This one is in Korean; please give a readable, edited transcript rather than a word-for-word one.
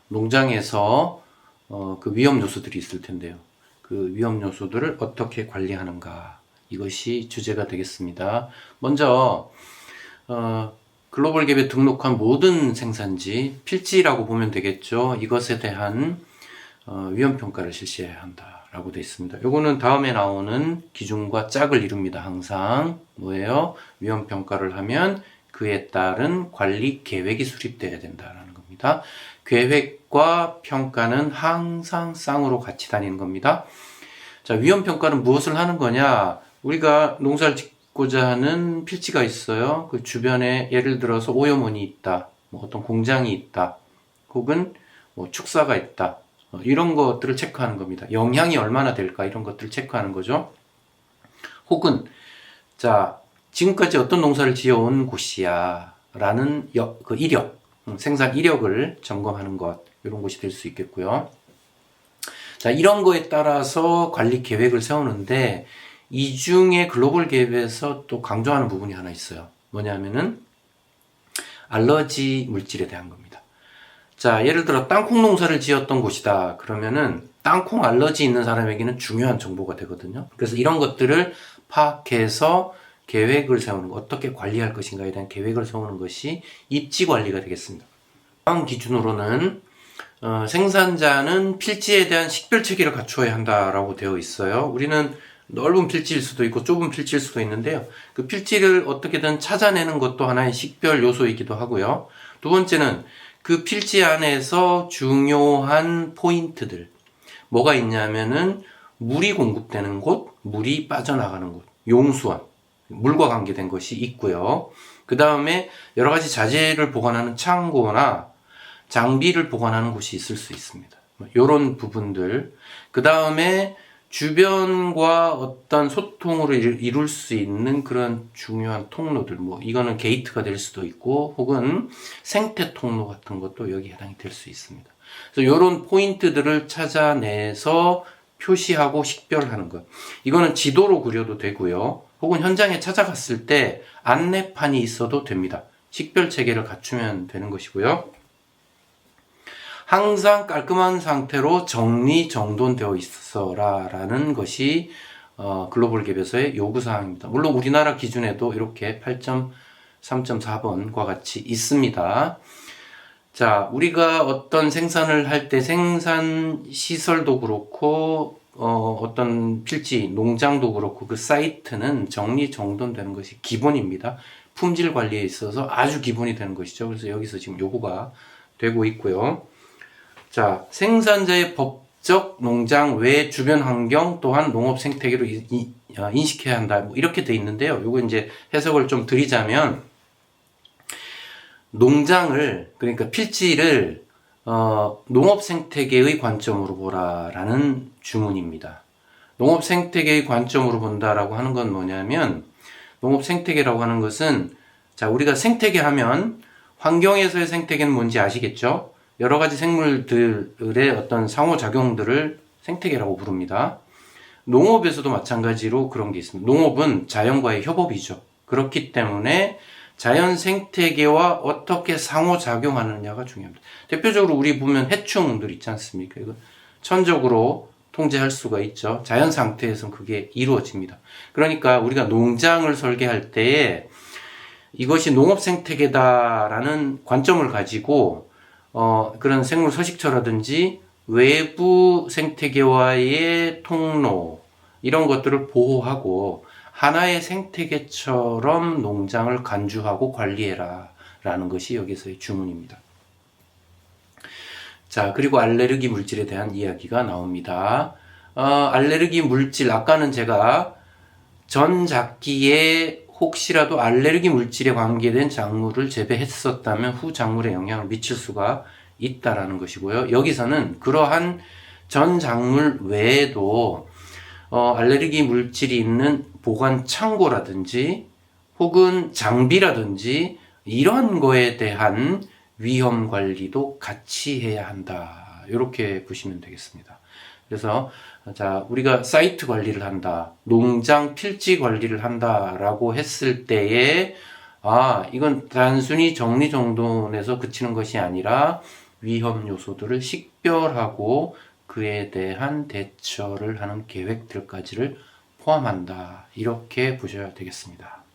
농장에서 그 위험 요소들이 있을 텐데요. 그 위험 요소들을 어떻게 관리하는가, 이것이 주제가 되겠습니다. 먼저 글로벌 갭에 등록한 모든 생산지, 필지라고 보면 되겠죠. 이것에 대한 위험 평가를 실시해야 한다라고 되어 있습니다. 요거는 다음에 나오는 기준과 짝을 이룹니다. 항상 뭐예요? 위험 평가를 하면 그에 따른 관리 계획이 수립되어야 된다라는 겁니다. 계획과 평가는 항상 쌍으로 같이 다니는 겁니다. 자, 위험 평가는 무엇을 하는 거냐? 우리가 농사를 짓고자 하는 필지가 있어요. 그 주변에 예를 들어서 오염원이 있다, 뭐 어떤 공장이 있다, 혹은 뭐 축사가 있다, 이런 것들을 체크하는 겁니다. 영향이 얼마나 될까, 이런 것들을 체크하는 거죠. 혹은 자, 지금까지 어떤 농사를 지어온 곳이야 라는 그 이력, 생산 이력을 점검하는 것, 이런 것이 될 수 있겠고요. 자, 이런 거에 따라서 관리 계획을 세우는데, 이 중에 글로벌 갭에서 또 강조하는 부분이 하나 있어요. 뭐냐면은 알러지 물질에 대한 겁니다. 자, 예를 들어 땅콩 농사를 지었던 곳이다 그러면은 땅콩 알러지 있는 사람에게는 중요한 정보가 되거든요. 그래서 이런 것들을 파악해서 계획을 세우는 것, 어떻게 관리할 것인가에 대한 계획을 세우는 것이 입지 관리가 되겠습니다. 다음 기준으로는 생산자는 필지에 대한 식별 체계를 갖추어야 한다라고 되어 있어요. 우리는 넓은 필지일 수도 있고 좁은 필지일 수도 있는데요. 그 필지를 어떻게든 찾아내는 것도 하나의 식별 요소이기도 하고요. 두 번째는 그 필지 안에서 중요한 포인트들, 뭐가 있냐면은 물이 공급되는 곳, 물이 빠져나가는 곳, 용수원, 물과 관계된 것이 있고요. 그 다음에 여러 가지 자재를 보관하는 창고나 장비를 보관하는 곳이 있을 수 있습니다. 이런 부분들. 그 다음에 주변과 어떤 소통으로 이룰 수 있는 그런 중요한 통로들, 뭐 이거는 게이트가 될 수도 있고, 혹은 생태 통로 같은 것도 여기 해당이 될 수 있습니다. 그래서 이런 포인트들을 찾아내서 표시하고 식별하는 것, 이거는 지도로 그려도 되고요, 혹은 현장에 찾아갔을 때 안내판이 있어도 됩니다. 식별 체계를 갖추면 되는 것이고요. 항상 깔끔한 상태로 정리정돈되어 있어라 라는 것이 글로벌 갭에서의 요구사항입니다. 물론 우리나라 기준에도 이렇게 8.3.4번과 같이 있습니다. 자, 우리가 어떤 생산을 할 때 생산 시설도 그렇고 어떤 필지, 농장도 그렇고 그 사이트는 정리정돈되는 것이 기본입니다. 품질 관리에 있어서 아주 기본이 되는 것이죠. 그래서 여기서 지금 요구가 되고 있고요. 자, 생산자의 법적 농장 외 주변 환경 또한 농업 생태계로 인식해야 한다. 뭐 이렇게 돼 있는데요. 요거 이제 해석을 좀 드리자면, 농장을, 그러니까 필지를 농업 생태계의 관점으로 보라라는 주문입니다. 농업 생태계의 관점으로 본다라고 하는 건 뭐냐면, 농업 생태계라고 하는 것은, 자, 우리가 생태계 하면 환경에서의 생태계는 뭔지 아시겠죠? 여러 가지 생물들의 어떤 상호작용들을 생태계라고 부릅니다. 농업에서도 마찬가지로 그런 게 있습니다. 농업은 자연과의 협업이죠. 그렇기 때문에 자연 생태계와 어떻게 상호작용하느냐가 중요합니다. 대표적으로 우리 보면 해충들 있지 않습니까? 이거 천적으로 통제할 수가 있죠. 자연 상태에서는 그게 이루어집니다. 그러니까 우리가 농장을 설계할 때에 이것이 농업 생태계다라는 관점을 가지고 그런 생물 서식처라든지 외부 생태계와의 통로, 이런 것들을 보호하고 하나의 생태계처럼 농장을 간주하고 관리해라 라는 것이 여기서의 주문입니다. 자, 그리고 알레르기 물질에 대한 이야기가 나옵니다. 알레르기 물질, 아까는 제가 전작기에 혹시라도 알레르기 물질에 관계된 작물을 재배했었다면 후 작물에 영향을 미칠 수가 있다라는 것이고요. 여기서는 그러한 전 작물 외에도 알레르기 물질이 있는 보관 창고라든지 혹은 장비라든지 이러한 거에 대한 위험 관리도 같이 해야 한다. 이렇게 보시면 되겠습니다. 그래서 자, 우리가 사이트 관리를 한다, 농장 필지 관리를 한다라고 했을 때에 이건 단순히 정리정돈에서 그치는 것이 아니라 위험 요소들을 식별하고 그에 대한 대처를 하는 계획들까지를 포함한다. 이렇게 보셔야 되겠습니다.